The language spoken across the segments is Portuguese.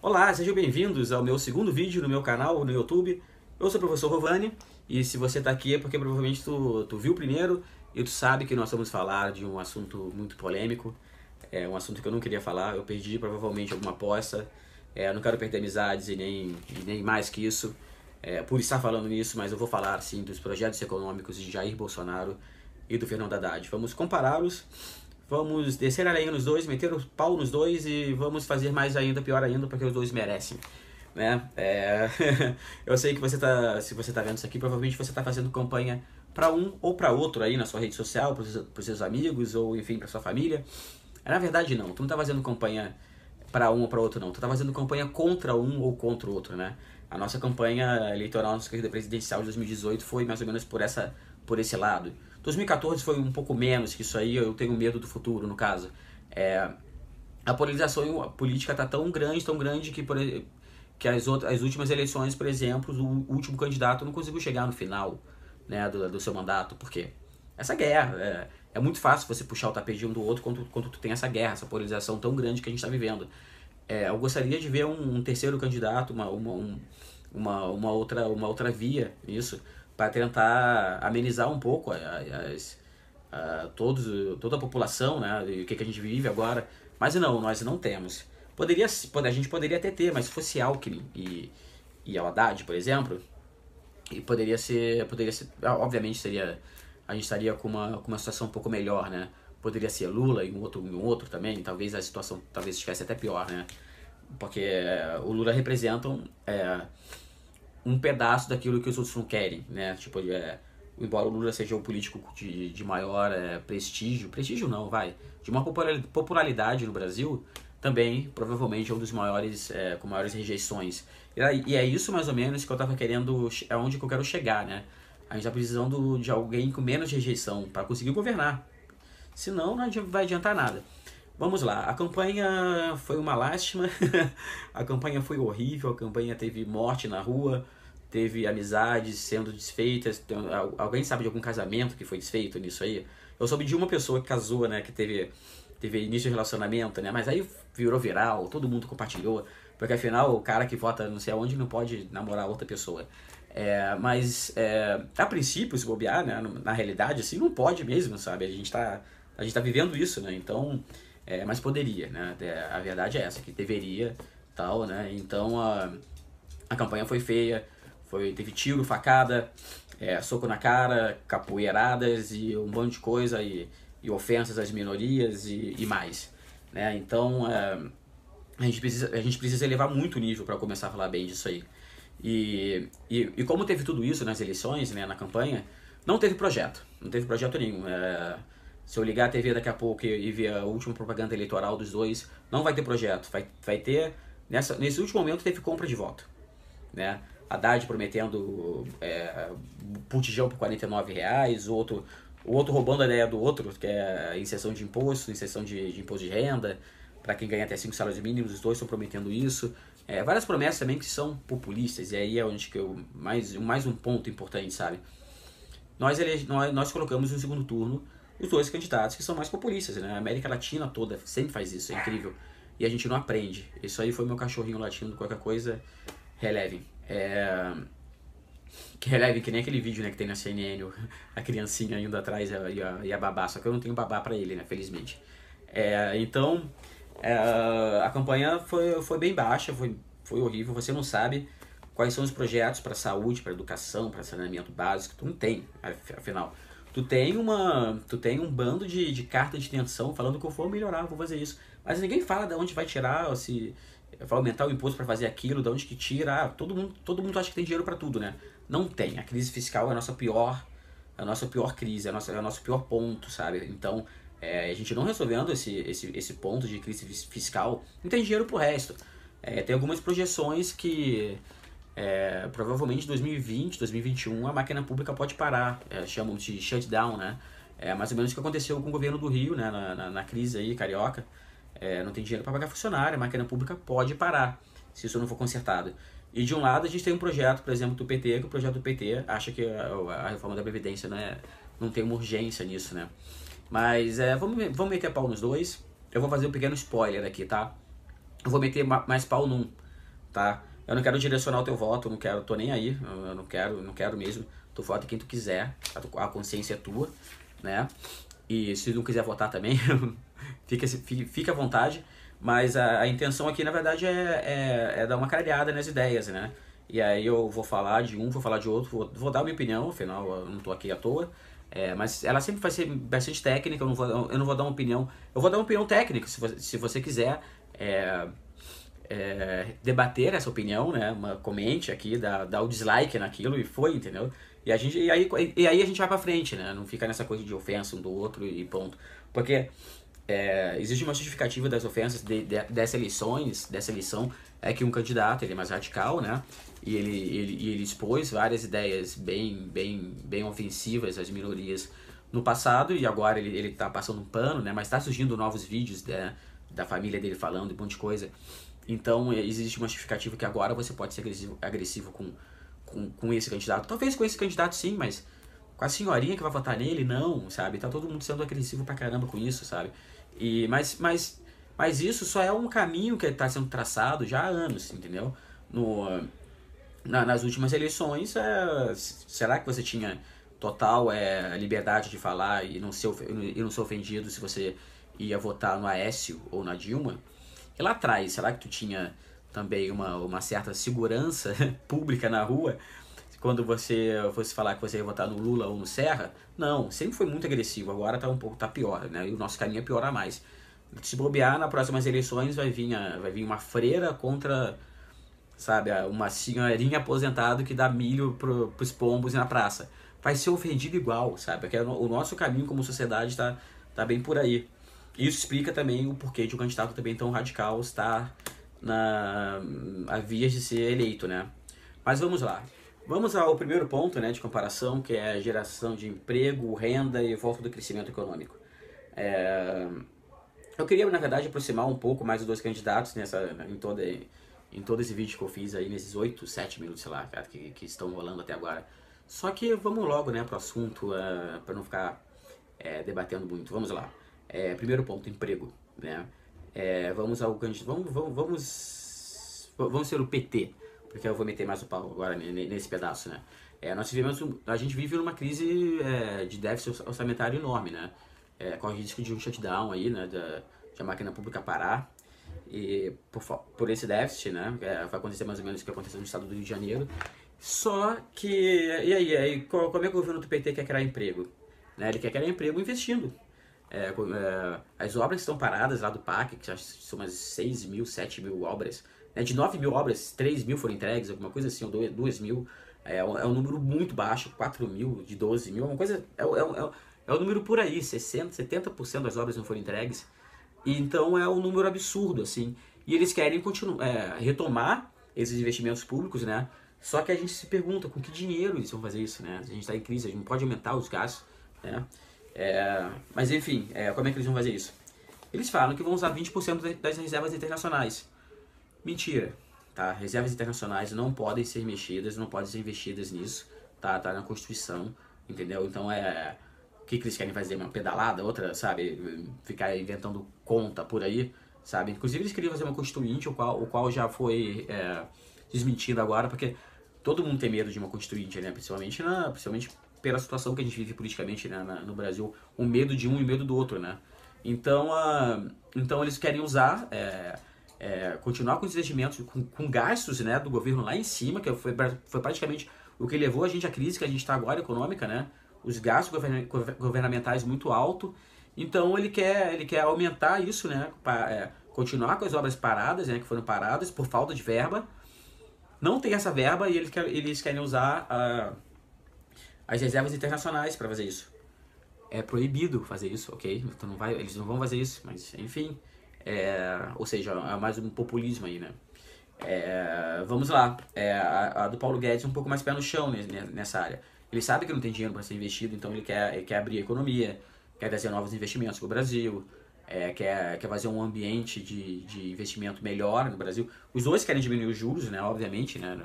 Olá, sejam bem-vindos ao meu segundo vídeo no meu canal no YouTube. Eu sou o professor Rovani e se você está aqui é porque provavelmente tu viu o primeiro e tu sabe que nós vamos falar de um assunto muito polêmico, um assunto que eu não queria falar, eu perdi provavelmente alguma aposta, não quero perder amizades e nem mais que isso por estar falando nisso, mas eu vou falar sim dos projetos econômicos de Jair Bolsonaro e do Fernando Haddad. Vamos compará-los. Vamos descer a lenha nos dois, meter o pau nos dois e vamos fazer mais ainda, pior ainda, porque os dois merecem, né? Eu sei que se você tá vendo isso aqui, provavelmente você tá fazendo campanha para um ou para outro aí na sua rede social, para os seus amigos ou enfim para sua família. Na verdade não, tu não tá fazendo campanha para um ou para outro não, tu tá fazendo campanha contra um ou contra o outro, né? A nossa campanha eleitoral, nossa corrida presidencial de 2018 foi mais ou menos por esse lado. 2014 foi um pouco menos que isso aí, eu tenho medo do futuro, no caso. A polarização política está tão grande que as últimas eleições, por exemplo, o último candidato não conseguiu chegar no final, né, do seu mandato. Por quê? Essa guerra. É muito fácil você puxar o tapete um do outro quando tu tem essa guerra, essa polarização tão grande que a gente está vivendo. Eu gostaria de ver um terceiro candidato, uma outra via nisso, para tentar amenizar um pouco toda a população, né, e o que a gente vive agora. Mas não, nós não temos. A gente poderia até ter, mas se fosse Alckmin e o Haddad, por exemplo, e poderia ser, obviamente a gente estaria com uma situação um pouco melhor, né? Poderia ser Lula e um outro também, talvez a situação estivesse até pior, né? Porque o Lula representa um pedaço daquilo que os outros não querem, né? Tipo, embora o Lula seja um político de maior prestígio não, de uma popularidade no Brasil, também provavelmente é um dos maiores, com maiores rejeições. E é isso mais ou menos que eu tava querendo, é onde que eu quero chegar, né? A gente tá precisando de alguém com menos rejeição para conseguir governar. Senão não vai adiantar nada. Vamos lá, a campanha foi uma lástima, a campanha foi horrível, a campanha teve morte na rua, teve amizades sendo desfeitas. Alguém sabe de algum casamento que foi desfeito nisso aí? Eu soube de uma pessoa que casou, né, que teve início de relacionamento, né, mas aí virou viral, todo mundo compartilhou, porque afinal o cara que vota não sei aonde não pode namorar outra pessoa. Mas a princípio, se bobear, né, na realidade, assim, não pode mesmo, sabe? A gente tá vivendo isso, né? Então, mas poderia, né? A verdade é essa, que deveria, tal, né? Então, a campanha foi feia, teve tiro, facada, soco na cara, capoeiradas e um monte de coisa, e ofensas às minorias e mais, né? Então, a gente precisa elevar muito o nível para começar a falar bem disso aí. E como teve tudo isso nas eleições, né, na campanha, não teve projeto nenhum. Se eu ligar a TV daqui a pouco e ver a última propaganda eleitoral dos dois, não vai ter projeto. Vai ter, nesse último momento teve compra de voto, né? Haddad prometendo botijão por R$49, o outro roubando a ideia do outro, que é a inserção de imposto, inserção de imposto de renda, para quem ganha até 5 salários mínimos, os dois estão prometendo isso. Várias promessas também que são populistas, e aí é onde que mais um ponto importante, sabe? Nós colocamos no segundo turno os dois candidatos que são mais populistas, né? A América Latina toda sempre faz isso, é incrível. E a gente não aprende. Isso aí foi meu cachorrinho latindo, qualquer coisa, relevem. Que relevem, que nem aquele vídeo, né, que tem na CNN, a criancinha indo atrás e a babá, só que eu não tenho babá pra ele, né, felizmente. Então, a campanha foi bem baixa, foi horrível. Você não sabe quais são os projetos para saúde, para educação, para saneamento básico. Tu não tem, afinal. Tu tem um bando de carta de intenção falando que eu vou melhorar, vou fazer isso. Mas ninguém fala de onde vai tirar, se vai aumentar o imposto para fazer aquilo, de onde que tira. Todo mundo acha que tem dinheiro para tudo, né? Não tem. A crise fiscal é a nossa pior crise, é o nosso pior ponto, sabe? Então, a gente não resolvendo esse ponto de crise fiscal, não tem dinheiro pro resto. Tem algumas projeções que provavelmente 2020, 2021 a máquina pública pode parar, chamam de shutdown, né? Mais ou menos o que aconteceu com o governo do Rio, né? Na crise aí, carioca. Não tem dinheiro para pagar funcionário, a máquina pública pode parar, se isso não for consertado. E de um lado a gente tem um projeto, por exemplo, do PT, que o projeto do PT acha que a reforma da Previdência não tem uma urgência nisso, né? Mas vamos meter pau nos dois. Eu vou fazer um pequeno spoiler aqui, tá? Eu vou meter mais pau num, tá? Eu não quero direcionar o teu voto, eu não quero, tô nem aí, eu não quero mesmo. Tu vota em quem tu quiser, a consciência é tua, né? E se não quiser votar também, fica à vontade. Mas a intenção aqui, na verdade, é dar uma caralhada nas ideias, né? E aí eu vou falar de um, vou falar de outro, vou dar a minha opinião, afinal eu não tô aqui à toa. Mas ela sempre vai ser bastante técnica, eu não vou dar uma opinião. Eu vou dar uma opinião técnica, se você quiser debater essa opinião, né? Comente aqui, dá o dislike naquilo e foi, entendeu? E aí a gente vai pra frente, né? Não fica nessa coisa de ofensa um do outro e ponto. Porque existe uma justificativa das ofensas dessa eleição, é que um candidato, ele é mais radical, né? E ele expôs várias ideias bem ofensivas às minorias no passado, e agora ele tá passando um pano, né? Mas tá surgindo novos vídeos da família dele falando um monte de coisa. Então existe uma justificativa que agora você pode ser agressivo com esse candidato. Talvez com esse candidato sim, mas com a senhorinha que vai votar nele, não, sabe? Tá todo mundo sendo agressivo pra caramba com isso, sabe? Mas isso só é um caminho que está sendo traçado já há anos, entendeu? Nas últimas eleições, será que você tinha total liberdade de falar e não ser ofendido se você ia votar no Aécio ou na Dilma? E lá atrás, será que tu tinha também uma certa segurança pública na rua quando você fosse falar que você ia votar no Lula ou no Serra? Não, sempre foi muito agressivo, agora tá pior, né? E o nosso caminho é piorar mais. Se bobear, nas próximas eleições vai vir uma freira contra, sabe, uma senhorinha aposentada que dá milho pros pombos na praça. Vai ser ofendido igual, sabe? Porque o nosso caminho como sociedade tá bem por aí. Isso explica também o porquê de um candidato também tão radical estar a vias de ser eleito, né? Mas vamos lá. Vamos ao primeiro ponto, né, de comparação, que é a geração de emprego, renda e volta do crescimento econômico. Eu queria, na verdade, aproximar um pouco mais os dois candidatos em todo esse vídeo que eu fiz aí, nesses 8, 7 minutos, sei lá, cara, que estão rolando até agora. Só que vamos logo, né, pro assunto, para não ficar debatendo muito. Vamos lá. Primeiro ponto, emprego, né? Vamos ao candidato. Vamos ser o PT, porque eu vou meter mais o pau agora nesse pedaço, né? A gente vive numa crise de déficit orçamentário enorme, né? Corre risco de um shutdown aí, né? De a máquina pública parar. E por esse déficit, né? Vai acontecer mais ou menos o que aconteceu no estado do Rio de Janeiro. Só que, e aí como é que o governo do PT quer criar emprego? Né? Ele quer criar emprego investindo. As obras estão paradas lá do PAC, que são umas 6 mil, 7 mil obras. De 9 mil obras, 3 mil foram entregues, alguma coisa assim, ou 2 mil. É um número muito baixo, 4 mil, de 12 mil, uma coisa. É um número por aí, 60%, 70% das obras não foram entregues. E então é um número absurdo, assim. E eles querem retomar esses investimentos públicos, né? Só que a gente se pergunta com que dinheiro eles vão fazer isso, né? A gente está em crise, a gente não pode aumentar os gastos, né? Mas enfim, como é que eles vão fazer isso? Eles falam que vão usar 20% das reservas internacionais. Mentira, tá? Reservas internacionais não podem ser mexidas, não podem ser investidas nisso, tá? Tá na Constituição, entendeu? Então o que eles querem fazer? Uma pedalada, outra, sabe? Ficar inventando conta por aí, sabe? Inclusive eles queriam fazer uma constituinte, o qual já foi desmentido agora, porque todo mundo tem medo de uma constituinte, né? Principalmente pela situação que a gente vive politicamente, né? No Brasil, o medo de um e o medo do outro, né? Então eles querem usar, continuar com os investimentos, com gastos, né, do governo lá em cima, que foi praticamente o que levou a gente à crise que a gente está agora, econômica, né? Os gastos governamentais muito alto. Então ele quer aumentar isso, né? Continuar com as obras paradas, né? Que foram paradas por falta de verba. Não tem essa verba e eles querem usar as reservas internacionais para fazer isso. É proibido fazer isso, ok? Então eles não vão fazer isso, mas enfim. Ou seja, é mais um populismo aí, né? Vamos lá. A do Paulo Guedes é um pouco mais pé no chão nessa área. Ele sabe que não tem dinheiro para ser investido, então ele quer abrir a economia, quer trazer novos investimentos para o Brasil, quer fazer um ambiente de investimento melhor no Brasil. Os dois querem diminuir os juros, né? Obviamente, né?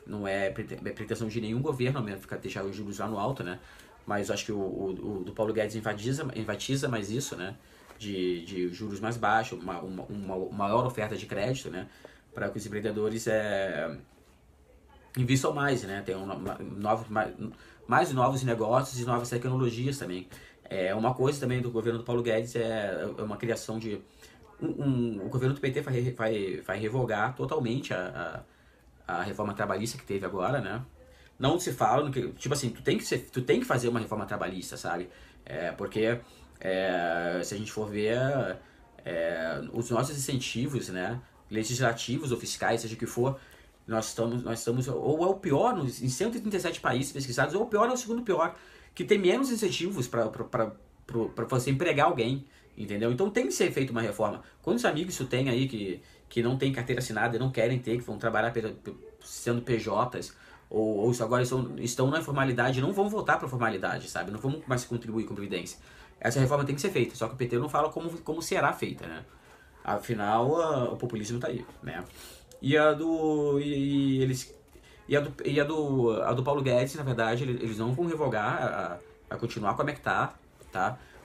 Não é pretensão de nenhum governo mesmo deixar os juros lá no alto, né? Mas eu acho que o do Paulo Guedes enfatiza mais isso, né? De juros mais baixos, uma maior oferta de crédito, né? para que os empreendedores invistam mais, né? Tenham mais novos negócios e novas tecnologias também. Uma coisa também do governo do Paulo Guedes é uma criação de... o governo do PT vai revogar totalmente a reforma trabalhista que teve agora, né? Não se fala, tipo assim, tu tem que fazer uma reforma trabalhista, sabe? Porque se a gente for ver os nossos incentivos, né, legislativos ou fiscais, seja o que for, nós estamos ou é o pior em 137 países pesquisados, ou o pior é o segundo pior, que tem menos incentivos para você empregar alguém, entendeu? Então tem que ser feita uma reforma. Quantos amigos tu tem aí que não tem carteira assinada e não querem ter, que vão trabalhar sendo PJs, ou agora estão na informalidade e não vão voltar para a formalidade, sabe? Não vão mais contribuir com previdência. Essa reforma tem que ser feita, só que o PT não fala como será feita, né? Afinal, o populismo tá aí, né? E a do Paulo Guedes, na verdade, eles não vão revogar, a continuar como é que tá?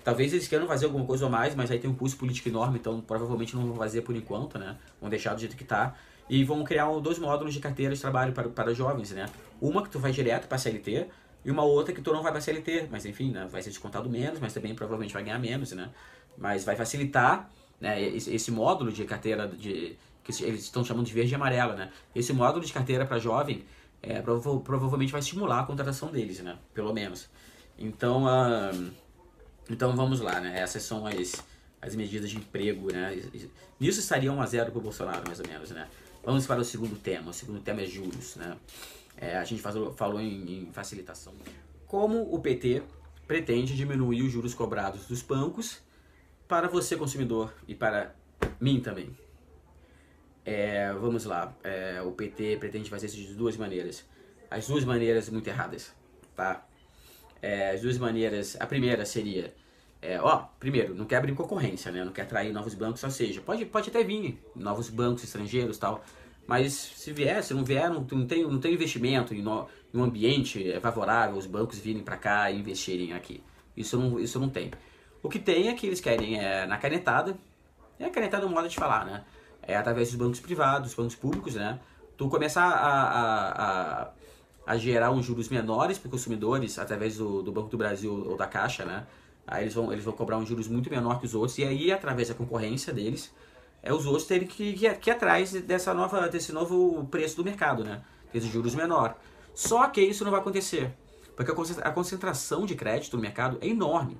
Talvez eles queiram fazer alguma coisa a mais, mas aí tem um custo político enorme, então provavelmente não vão fazer por enquanto, né? Vão deixar do jeito que tá. E vão criar 2 módulos de carteira de trabalho para jovens, né? Uma que tu vai direto para CLT e uma outra que tu não vai para CLT, mas enfim, né? Vai ser descontado menos, mas também provavelmente vai ganhar menos, né? Mas vai facilitar, né, esse módulo de carteira que eles estão chamando de verde e amarela, né? Esse módulo de carteira para jovem provavelmente vai estimular a contratação deles, né? Pelo menos. Então vamos lá, né? Essas são as medidas de emprego, né? Nisso estaria 1-0 para o Bolsonaro, mais ou menos, né? Vamos para o segundo tema. O segundo tema é juros, né? A gente falou em facilitação. Como o PT pretende diminuir os juros cobrados dos bancos para você, consumidor, e para mim também? Vamos lá. O PT pretende fazer isso de 2 maneiras. As 2 maneiras muito erradas, tá? As 2 maneiras... A primeira seria... primeiro, não quer abrir concorrência, né? Não quer atrair novos bancos, ou seja, pode até vir novos bancos estrangeiros e tal, mas se não vier, não tem investimento em um ambiente favorável, os bancos virem para cá e investirem aqui. Isso não tem. O que tem é que eles querem na canetada, a canetada é um modo de falar, né? Através dos bancos privados, dos bancos públicos, né? Tu começar a gerar uns juros menores para os consumidores através do Banco do Brasil ou da Caixa, né? Aí eles vão cobrar uns juros muito menor que os outros, e aí, através da concorrência deles, os outros terem que ir atrás desse novo preço do mercado, né? Desses juros menor. Só que isso não vai acontecer, porque a concentração de crédito no mercado é enorme,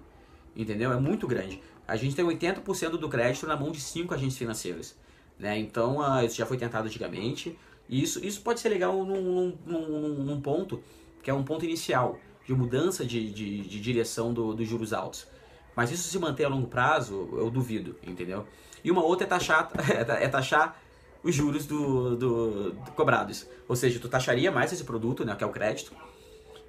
entendeu? É muito grande. A gente tem 80% do crédito na mão de 5 agentes financeiros, né? Então, isso já foi tentado antigamente, e isso pode ser legal num ponto, que é um ponto inicial, de mudança de direção dos juros altos. Mas isso se manter a longo prazo, eu duvido, entendeu? E uma outra é taxar os juros cobrados. Ou seja, tu taxaria mais esse produto, né, que é o crédito,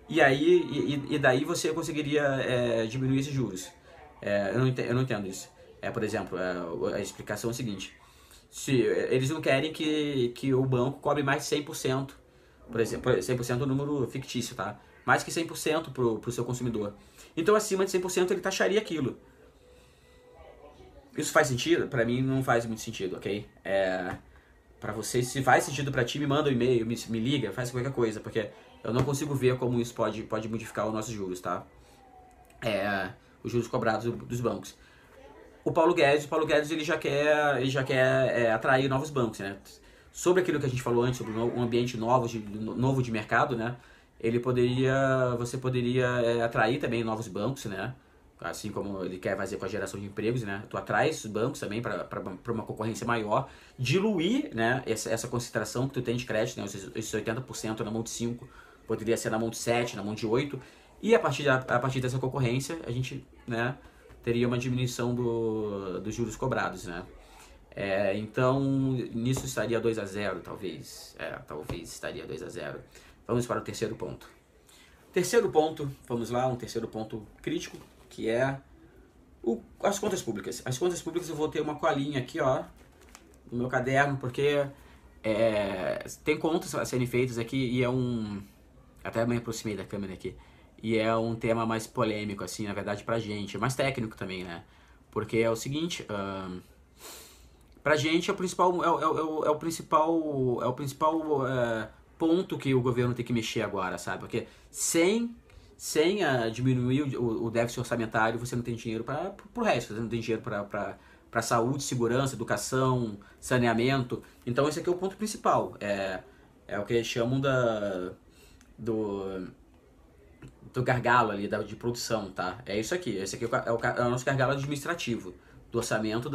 e daí você conseguiria diminuir esses juros. Eu não entendo isso. Por exemplo, a explicação é a seguinte. Eles não querem que o banco cobre mais de 100%. Por exemplo, 100% é um número fictício, tá? Mais que 100% pro seu consumidor. Então, acima de 100% ele taxaria aquilo. Isso faz sentido? Pra mim não faz muito sentido, ok? Pra você, se faz sentido pra ti, me manda um e-mail, me liga, faz qualquer coisa, porque eu não consigo ver como isso pode modificar os nossos juros, tá? Os juros cobrados dos bancos. O Paulo Guedes ele já quer atrair novos bancos, né? Sobre aquilo que a gente falou antes, sobre um ambiente novo de mercado, né? Você poderia atrair também novos bancos, né? Assim como ele quer fazer com a geração de empregos, né? Tu atrai esses bancos também para uma concorrência maior, diluir, né, essa concentração que tu tem de crédito, né? Esses 80% na mão de 5, poderia ser na mão de 7, na mão de 8, e a partir dessa concorrência a gente, né, teria uma diminuição dos juros cobrados, né? Então, nisso estaria 2-0, talvez. Talvez estaria 2-0. Vamos para o terceiro ponto. Terceiro ponto, vamos lá, um terceiro ponto crítico, que é as contas públicas. As contas públicas eu vou ter uma colinha aqui, ó, no meu caderno, porque tem contas a serem feitas aqui e até me aproximei da câmera aqui, e é um tema mais polêmico, assim, na verdade, pra gente, mais técnico também, né? Porque é o seguinte, pra gente é o principal ponto que o governo tem que mexer agora, sabe? Porque sem diminuir o déficit orçamentário, você não tem dinheiro para o resto, você não tem dinheiro para saúde, segurança, educação, saneamento. Então esse aqui é o ponto principal. É o que eles chamam do gargalo ali de produção, tá? É isso aqui. Esse aqui é o nosso gargalo administrativo do orçamento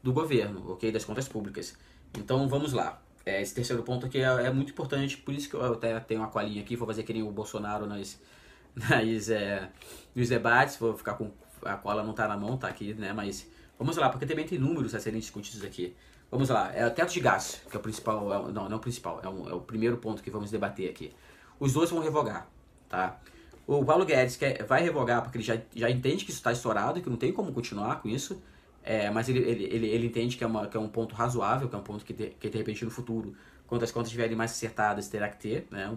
do governo, ok? Das contas públicas. Então vamos lá. Esse terceiro ponto aqui é muito importante, por isso que eu até tenho uma colinha aqui, vou fazer que nem o Bolsonaro nos debates, vou ficar com a cola, não tá na mão, tá aqui, né? Mas vamos lá, porque também tem números a serem discutidos aqui. Vamos lá, é o teto de gastos, que é o principal, não é o principal, é o primeiro ponto que vamos debater aqui. Os dois vão revogar, tá? O Paulo Guedes vai revogar porque ele já entende que isso está estourado, que não tem como continuar com isso, mas ele entende que é um ponto razoável, que é um ponto que de repente no futuro, quando as contas estiverem mais acertadas, terá que ter, né,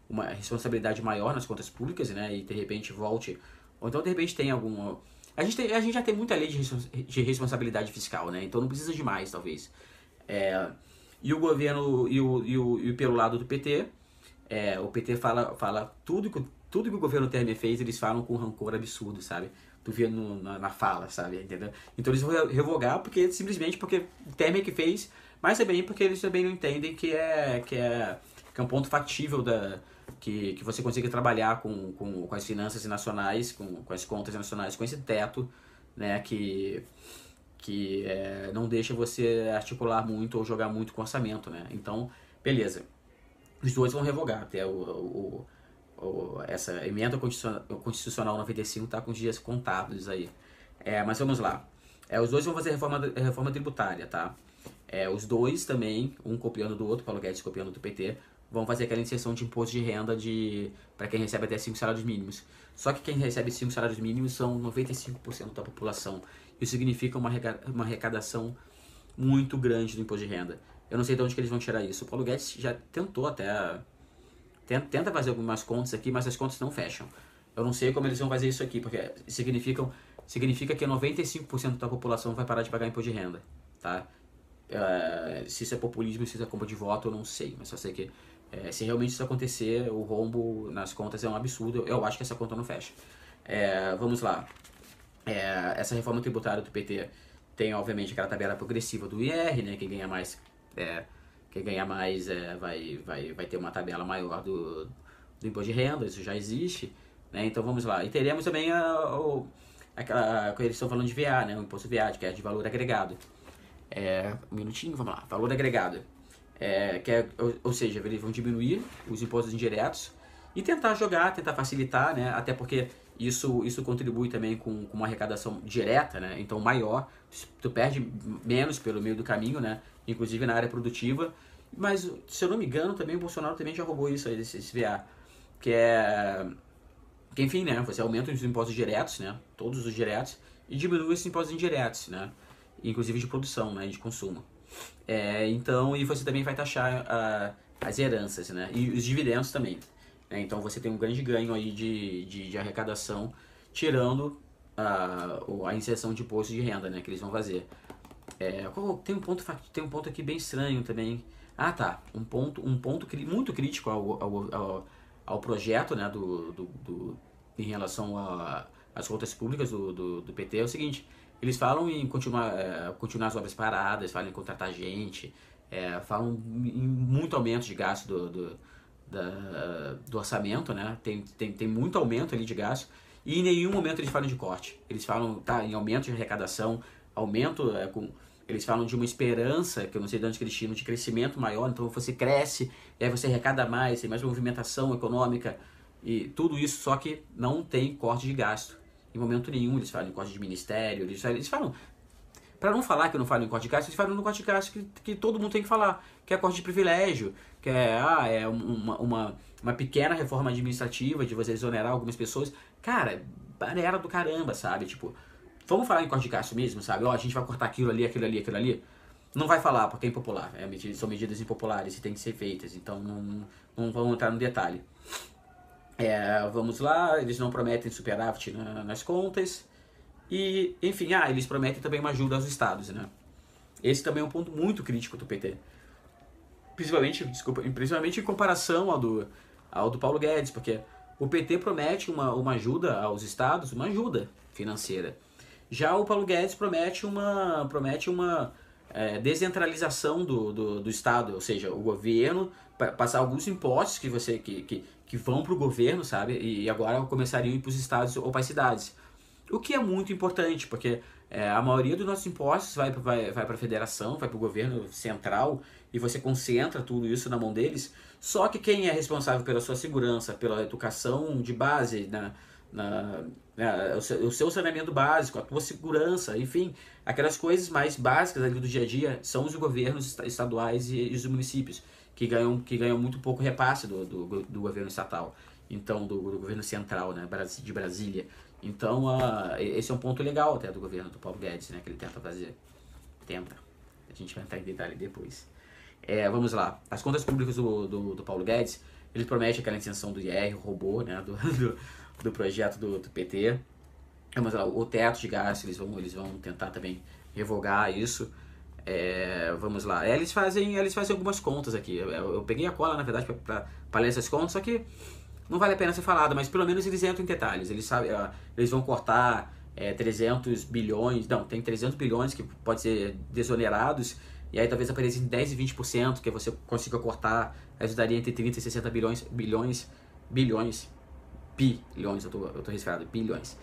uma responsabilidade maior nas contas públicas, né, e de repente volte, ou então de repente tem alguma... A gente já tem muita lei de responsabilidade fiscal, né, então não precisa de mais, talvez. E o governo, e pelo lado do PT, o PT fala tudo que o governo Temer fez, eles falam com um rancor absurdo, sabe? Tu vê na fala, sabe? Entendeu? Então eles vão revogar simplesmente porque o Temer que fez, mas também porque eles também não entendem que é um ponto factível que você consiga trabalhar com as finanças nacionais, com as contas nacionais, com esse teto, né? Que não deixa você articular muito ou jogar muito com orçamento, né? Então, beleza. Os dois vão revogar até essa emenda constitucional 95 está com os dias contados aí. Mas vamos lá. Os dois vão fazer reforma tributária, tá? Os dois também, um copiando do outro, Paulo Guedes copiando do PT, vão fazer aquela inserção de imposto de renda para quem recebe até 5 salários mínimos. Só que quem recebe 5 salários mínimos são 95% da população. Isso significa uma arrecadação muito grande do imposto de renda. Eu não sei de onde que eles vão tirar isso. O Paulo Guedes já tentou até... Tenta fazer algumas contas aqui, mas as contas não fecham. Eu não sei como eles vão fazer isso aqui, porque significa que 95% da população vai parar de pagar imposto de renda, tá? Se isso é populismo, se isso é compra de voto, eu não sei. Mas só sei que se realmente isso acontecer, o rombo nas contas é um absurdo. Eu acho que essa conta não fecha. Vamos lá. Essa reforma tributária do PT tem, obviamente, aquela tabela progressiva do IR, né? Quem ganha mais vai ter uma tabela maior do imposto de renda, isso já existe, né? Então vamos lá. E teremos também aquela que eles estão falando de VA, né? O imposto VA, que é de valor agregado. Um minutinho, vamos lá. Valor agregado. Ou seja, eles vão diminuir os impostos indiretos e tentar facilitar, né? Até porque isso contribui também com uma arrecadação direta, né? Então maior, tu perde menos pelo meio do caminho, né? Inclusive na área produtiva. Mas, se eu não me engano, também o Bolsonaro também já roubou isso aí, esse VA. Que enfim, né? Você aumenta os impostos diretos, né? Todos os diretos. E diminui esses impostos indiretos, né? Inclusive de produção, né? De consumo. Então, e você também vai taxar as heranças, né? E os dividendos também. Então você tem um grande ganho aí de arrecadação, tirando a inserção de imposto de renda, né? Que eles vão fazer. Tem um ponto aqui bem estranho também. Ah, tá. Um ponto muito crítico ao projeto, né, em relação às contas públicas do PT é o seguinte: eles falam em continuar as obras paradas, falam em contratar gente, falam em muito aumento de gasto do orçamento, né? Tem muito aumento ali de gasto e em nenhum momento eles falam de corte. Eles falam em aumento de arrecadação, eles falam de uma esperança, que eu não sei de onde eles tiram, de crescimento maior, então você cresce, e aí você arrecada mais, tem mais movimentação econômica, e tudo isso, só que não tem corte de gasto. Em momento nenhum eles falam em corte de ministério, eles falam, para não falar que não falam em corte de gasto, eles falam no corte de gasto que todo mundo tem que falar, que é corte de privilégio, que é uma pequena reforma administrativa, de você exonerar algumas pessoas. Cara, barera do caramba, sabe? Tipo, vamos falar em corte de gasto mesmo, sabe? A gente vai cortar aquilo ali, aquilo ali, aquilo ali. Não vai falar, porque é impopular. São medidas impopulares e tem que ser feitas. Então não vamos entrar no detalhe. Vamos lá, eles não prometem superávit nas contas. E, enfim, eles prometem também uma ajuda aos estados, né? Esse também é um ponto muito crítico do PT. Principalmente em comparação ao do Paulo Guedes, porque o PT promete uma ajuda aos estados, uma ajuda financeira. Já o Paulo Guedes promete uma descentralização do Estado, ou seja, o governo passar alguns impostos que vão para o governo, sabe? E agora começariam a ir para os estados ou para as cidades. O que é muito importante, porque a maioria dos nossos impostos vai para a federação, vai para o governo central, e você concentra tudo isso na mão deles. Só que quem é responsável pela sua segurança, pela educação de base, o seu saneamento básico, a tua segurança, enfim, aquelas coisas mais básicas ali do dia a dia, são os governos estaduais e os municípios, que ganham muito pouco repasse do governo estatal, então do governo central, né, de Brasília. Então, esse é um ponto legal até do governo do Paulo Guedes, né, que ele tenta fazer. A gente vai entrar em detalhe depois. Vamos lá. As contas públicas do Paulo Guedes, ele promete aquela isenção do IR, o robô, né, do projeto do PT. Vamos lá. O teto de gasto, eles vão tentar também revogar isso. Vamos lá. Eles fazem algumas contas aqui. Eu peguei a cola, na verdade, para ler essas contas, só que não vale a pena ser falado, mas pelo menos eles entram em detalhes. Eles sabem, eles vão cortar 300 bilhões, não, tem 300 bilhões que pode ser desonerados, e aí talvez apareça em 10 e 20%, que você consiga cortar, ajudaria entre 30 e 60 bilhões, eu tô resfriado, bilhões.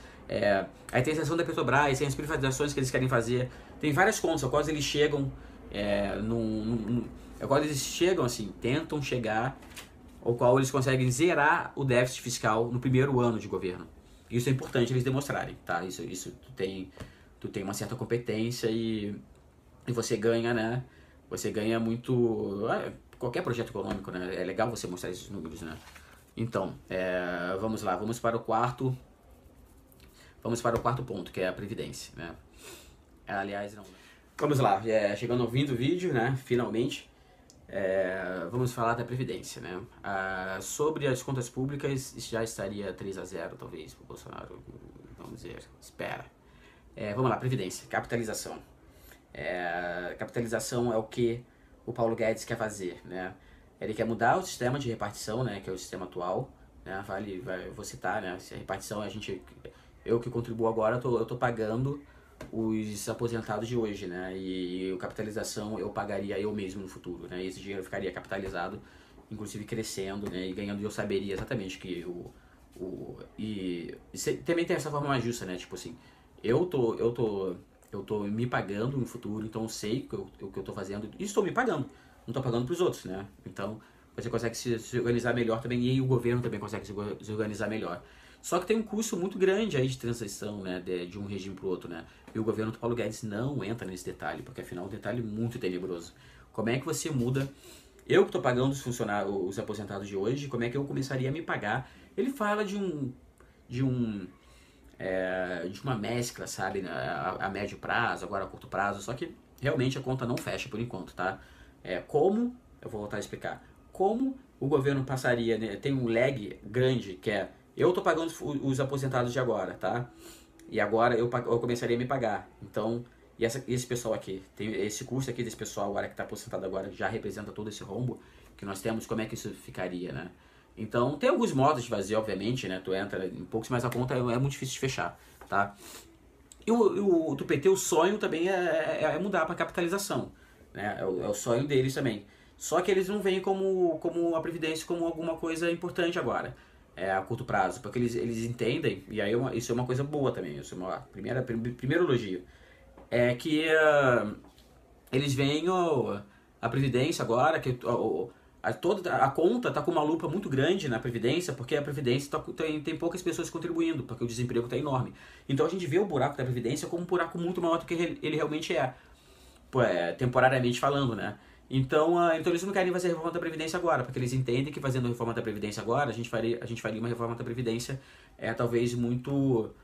Aí tem a isenção da Petrobras, tem as privatizações que eles querem fazer, tem várias contas, ao qual eles chegam, assim, tentam chegar, ao qual eles conseguem zerar o déficit fiscal no primeiro ano de governo. Isso é importante eles demonstrarem, tá? Isso tu tem uma certa competência e você ganha, né? Você ganha muito... qualquer projeto econômico, né? É legal você mostrar esses números, né? Então, vamos lá, vamos para o quarto ponto, que é a Previdência, né? Aliás, não... Vamos lá, chegando ao fim do vídeo, né? Finalmente. Vamos falar da Previdência, né? Sobre as contas públicas, isso já estaria 3-0, talvez, para o Bolsonaro. Vamos dizer, espera. Vamos lá, Previdência, capitalização. Capitalização é o que o Paulo Guedes quer fazer, né? Ele quer mudar o sistema de repartição, né? Que é o sistema atual, né? Vou citar, né? Se a repartição, eu que contribuo agora, eu tô pagando os aposentados de hoje, né? E a capitalização eu pagaria eu mesmo no futuro, né? Esse dinheiro ficaria capitalizado, inclusive crescendo, né? E ganhando, e eu saberia exatamente que também tem essa forma mais justa, né? Tipo assim, eu tô me pagando no futuro, então eu sei o que eu tô fazendo e estou me pagando, não tô pagando pros outros, né? Então você consegue se organizar melhor também, e aí o governo também consegue se organizar melhor. Só que tem um custo muito grande aí de transição, né, de um regime para o outro, né? E o governo do Paulo Guedes não entra nesse detalhe, porque afinal é um detalhe muito tenebroso. Como é que você muda? Eu que estou pagando os aposentados de hoje, como é que eu começaria a me pagar? Ele fala de uma mescla, sabe, a médio prazo, agora a curto prazo, só que realmente a conta não fecha por enquanto, tá? Eu vou voltar a explicar, como o governo passaria, né, tem um lag grande, que eu tô pagando os aposentados de agora, tá? E agora eu começaria a me pagar. Então, esse pessoal aqui, tem esse custo aqui desse pessoal agora que está aposentado agora, já representa todo esse rombo que nós temos, como é que isso ficaria, né? Então, tem alguns modos de fazer, obviamente, né? Tu entra em poucos, mas a conta é muito difícil de fechar, tá? E do PT, o sonho também é mudar para capitalização, né? É o sonho deles também. Só que eles não veem como a Previdência como alguma coisa importante agora. A curto prazo, porque eles entendem, e aí isso é uma coisa boa também, isso é primeiro elogio, que eles veem a Previdência agora, que toda a conta está com uma lupa muito grande na Previdência, porque a Previdência tem poucas pessoas contribuindo, porque o desemprego está enorme. Então a gente vê o buraco da Previdência como um buraco muito maior do que ele realmente temporariamente falando, né? Então eles não querem fazer a reforma da Previdência agora, porque eles entendem que fazendo a reforma da Previdência agora, a gente faria uma reforma da Previdência talvez muito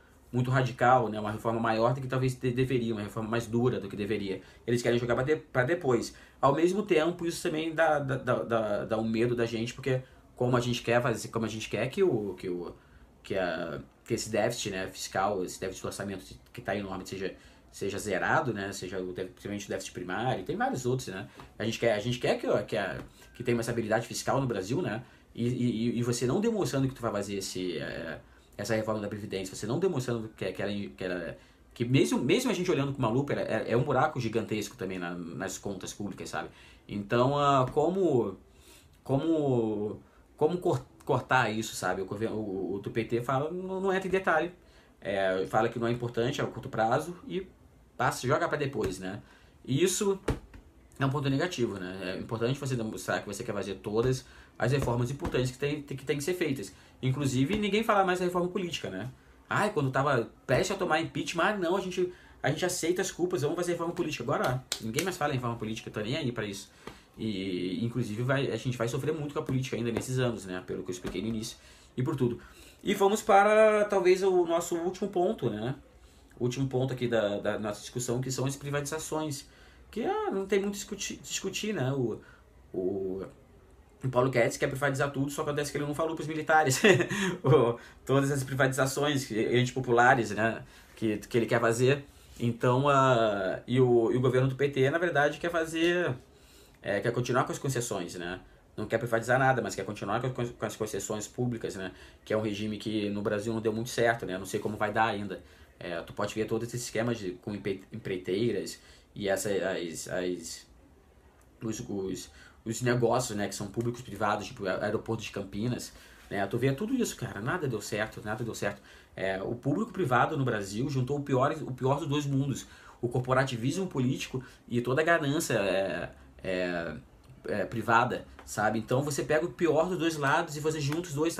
radical, né? Uma reforma maior do que talvez deveria, uma reforma mais dura do que deveria. Eles querem jogar para depois. Ao mesmo tempo, isso também dá um medo da gente, porque como a gente quer que esse déficit, né, fiscal, esse déficit do orçamento que está enorme, seja seja zerado, né? Seja principalmente o déficit primário, tem vários outros, né? A gente quer que tenha uma estabilidade fiscal no Brasil, né? E você não demonstrando que tu vai fazer essa reforma da Previdência, você não demonstrando que mesmo a gente olhando com uma lupa, é um buraco gigantesco também nas contas públicas, sabe? Então, como, cortar isso, sabe? O do PT fala, não entra em detalhe, fala que não é importante, é o curto prazo e joga para depois, né? E isso é um ponto negativo, né? É importante você demonstrar que você quer fazer todas as reformas importantes que tem que ser feitas. Inclusive, ninguém fala mais da reforma política, né? Quando tava prestes a tomar impeachment, não, a gente aceita as culpas, vamos fazer reforma política. Agora, ninguém mais fala em reforma política, tô nem aí pra isso. E, inclusive, a gente vai sofrer muito com a política ainda nesses anos, né? Pelo que eu expliquei no início e por tudo. E vamos para, talvez, o nosso último ponto, né? O último ponto aqui da nossa discussão, que são as privatizações. Que não tem muito discutir, né? O Paulo Guedes quer privatizar tudo, só que acontece que ele não falou para os militares todas as privatizações antipopulares, né, que ele quer fazer. Então, e o governo do PT, na verdade, quer continuar com as concessões, né? Não quer privatizar nada, mas quer continuar com as concessões públicas, né? Que é um regime que no Brasil não deu muito certo, né? Não sei como vai dar ainda. Tu pode ver todos esses esquemas com empreiteiras e os negócios, né, que são públicos privados, tipo aeroporto de Campinas, né? Tu vê tudo isso, cara, nada deu certo. O público privado no Brasil juntou o pior dos dois mundos, o corporativismo político e toda a ganância privada, sabe? Então você pega o pior dos dois lados e você junta os dois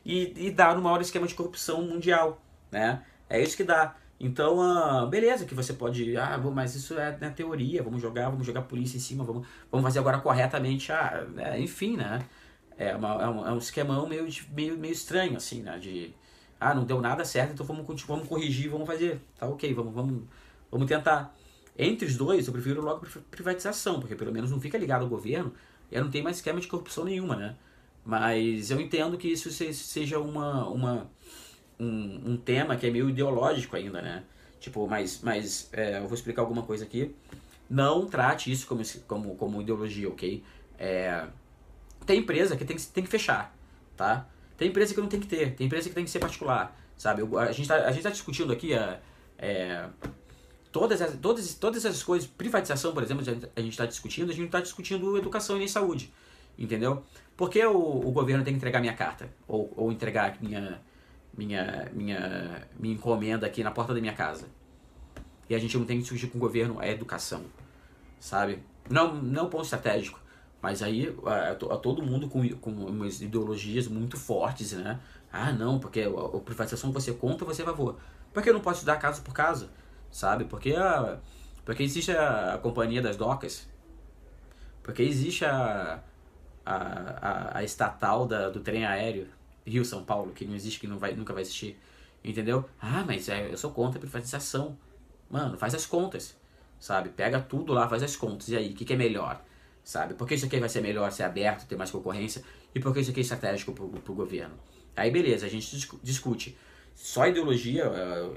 e dá no maior esquema de corrupção mundial, né? É isso que dá. Então, beleza, que você pode... mas isso é na teoria, vamos jogar a polícia em cima, vamos fazer agora corretamente. Enfim, né? É um esquemão meio estranho, assim, né? Não deu nada certo, então vamos corrigir, vamos fazer. Tá ok, vamos tentar. Entre os dois, eu prefiro logo privatização, porque pelo menos não fica ligado ao governo e não tem mais esquema de corrupção nenhuma, né? Mas eu entendo que isso seja um tema que é meio ideológico ainda, né? Tipo, mas eu vou explicar alguma coisa aqui. Não trate isso como ideologia, ok? Tem empresa que tem que fechar, tá? Tem empresa que não tem que ter, tem empresa que tem que ser particular, sabe? A gente tá discutindo aqui todas essas coisas, privatização, por exemplo, a gente está discutindo, a gente não está discutindo educação e nem saúde, entendeu? Por que o governo tem que entregar minha carta? Ou entregar minha encomenda aqui na porta da minha casa? E a gente não tem que discutir com o governo a educação, sabe? Não ponto estratégico, mas aí todo mundo com umas ideologias muito fortes, né? Não, porque a privatização você contra, você é a favor. Por que eu não posso estudar caso por caso, sabe? Porque existe a Companhia das Docas, porque existe a estatal do trem aéreo Rio-São Paulo, que não existe, que nunca vai existir, entendeu? Mas eu sou contra a privatização. Mano, faz as contas, sabe? Pega tudo lá, faz as contas. E aí, o que é melhor, sabe? Por que isso aqui vai ser melhor, ser aberto, ter mais concorrência? E por que isso aqui é estratégico pro governo? Aí, beleza, a gente discute. Só ideologia,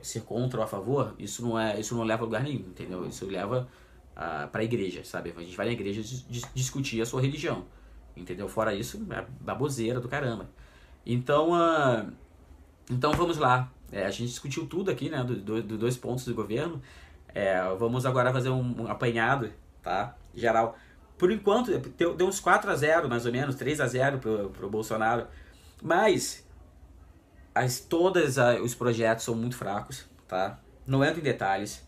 ser contra ou a favor, isso não leva a lugar nenhum, entendeu? Isso leva pra igreja, sabe? A gente vai na igreja discutir a sua religião, entendeu? Fora isso, é baboseira do caramba. Então vamos lá. A gente discutiu tudo aqui, né? Dos dois pontos do governo. Vamos agora fazer um apanhado, tá? Geral. Por enquanto, deu uns 4-0, mais ou menos, 3-0 pro Bolsonaro. Mas todos os projetos são muito fracos, tá? Não entro em detalhes.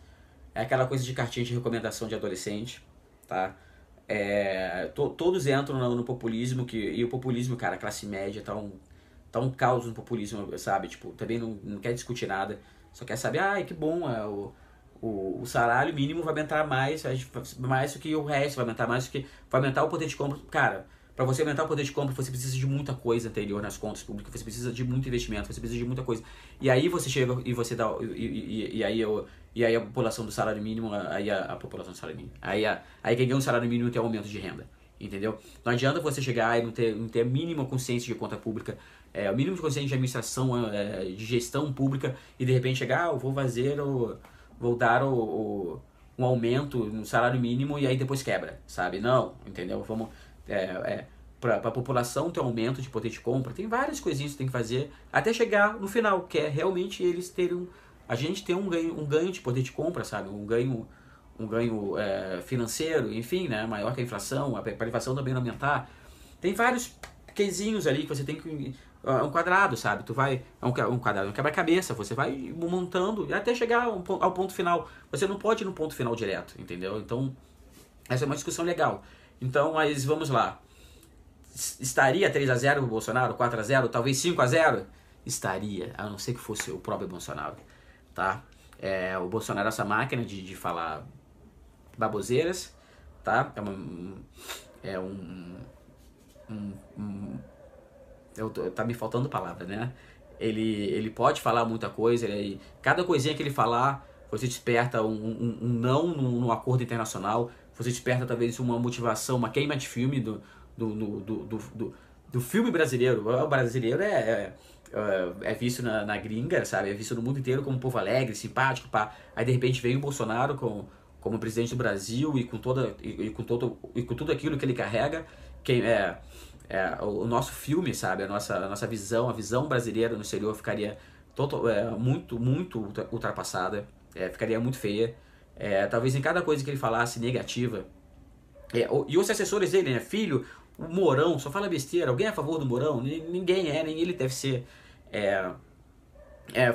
É aquela coisa de cartinha de recomendação de adolescente, tá? Todos entram no populismo, e o populismo, cara, a classe média tá um caos no populismo, sabe? Tipo, também não quer discutir nada, só quer saber, que bom, o salário mínimo vai aumentar mais do que o resto, vai aumentar mais do que... Vai aumentar o poder de compra. Cara, para você aumentar o poder de compra, você precisa de muita coisa anterior nas contas públicas, você precisa de muito investimento, você precisa de muita coisa. E aí você chega e você dá... E aí a população do salário mínimo, aí a população do salário mínimo, aí quem ganha um salário mínimo tem um aumento de renda, entendeu? Não adianta você chegar e não ter a mínima consciência de conta pública, o mínimo de consciência de administração, de gestão pública, e de repente chegar, eu vou fazer vou dar um aumento no salário mínimo e aí depois quebra, sabe? Não, entendeu? Vamos, para a população ter um aumento de poder de compra, tem várias coisinhas que tem que fazer até chegar no final, que é realmente eles terem, a gente ter um ganho de poder de compra, sabe? Um ganho financeiro, enfim, né? Maior que a inflação, a inflação também não aumentar. Tem vários quezinhos ali que você tem que... É um quadrado, sabe? Tu vai... um quadrado, um quebra-cabeça. Você vai montando até chegar ao ponto final. Você não pode ir no ponto final direto, entendeu? Então, essa é uma discussão legal. Então, mas vamos lá. Estaria 3-0 o Bolsonaro? 4-0? Talvez 5-0? Estaria, a não ser que fosse o próprio Bolsonaro, tá? O Bolsonaro é essa máquina de falar baboseiras, tá? Tá me faltando palavra, né? Ele pode falar muita coisa, cada coisinha que ele falar, você desperta um não num acordo internacional, você desperta talvez uma motivação, uma queima de filme do filme brasileiro. O brasileiro é visto na gringa, sabe? É visto no mundo inteiro como um povo alegre, simpático, pá. Aí de repente vem o Bolsonaro como presidente do Brasil e com tudo aquilo que ele carrega, o nosso filme, sabe? A nossa visão, a visão brasileira no exterior ficaria muito ultrapassada, ficaria muito feia. Talvez em cada coisa que ele falasse negativa. E os assessores dele, né? Filho, o Mourão só fala besteira. Alguém é a favor do Mourão? Ninguém nem ele deve ser.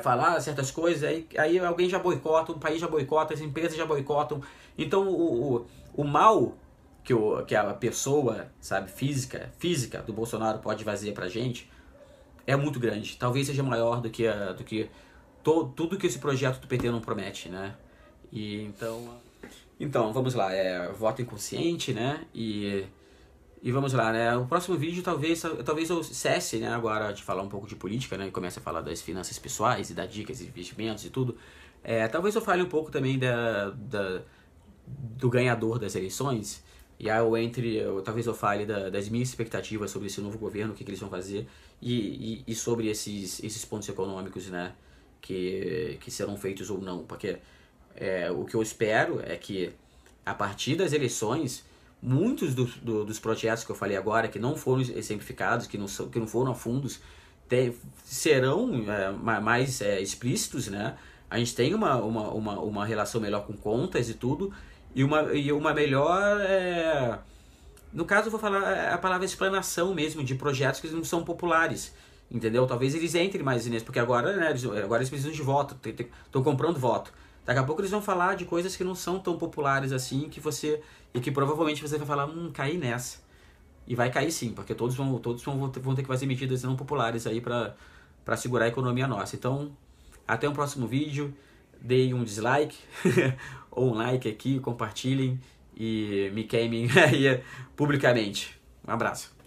Falar certas coisas, aí alguém já boicota, um país já boicota, as empresas já boicotam. Então o mal que a pessoa, sabe, física do Bolsonaro pode fazer pra gente é muito grande. Talvez seja maior do que tudo que esse projeto do PT não promete, né? Então vamos lá, voto inconsciente, né? E vamos lá, né? O próximo vídeo talvez eu cesse, né, agora de falar um pouco de política, né? E comece a falar das finanças pessoais e dar dicas de investimentos e tudo. Talvez eu fale um pouco também do ganhador das eleições. E aí talvez eu fale das minhas expectativas sobre esse novo governo, o que eles vão fazer, e sobre esses pontos econômicos, né? Que serão feitos ou não. Porque o que eu espero é que, a partir das eleições, muitos dos projetos que eu falei agora, que não foram exemplificados, que não foram a fundos, serão mais explícitos, né? A gente tem uma relação melhor com contas e tudo, e uma melhor... no caso eu vou falar a palavra explanação mesmo, de projetos que não são populares, entendeu? Talvez eles entrem mais nisso, porque agora, né, eles precisam de voto, estão comprando voto. Daqui a pouco eles vão falar de coisas que não são tão populares assim, e que provavelmente você vai falar, caí nessa. E vai cair sim, porque todos vão ter que fazer medidas não populares aí para segurar a economia nossa. Então, até o próximo vídeo. Deem um dislike ou um like aqui, compartilhem e me queimem aí publicamente. Um abraço.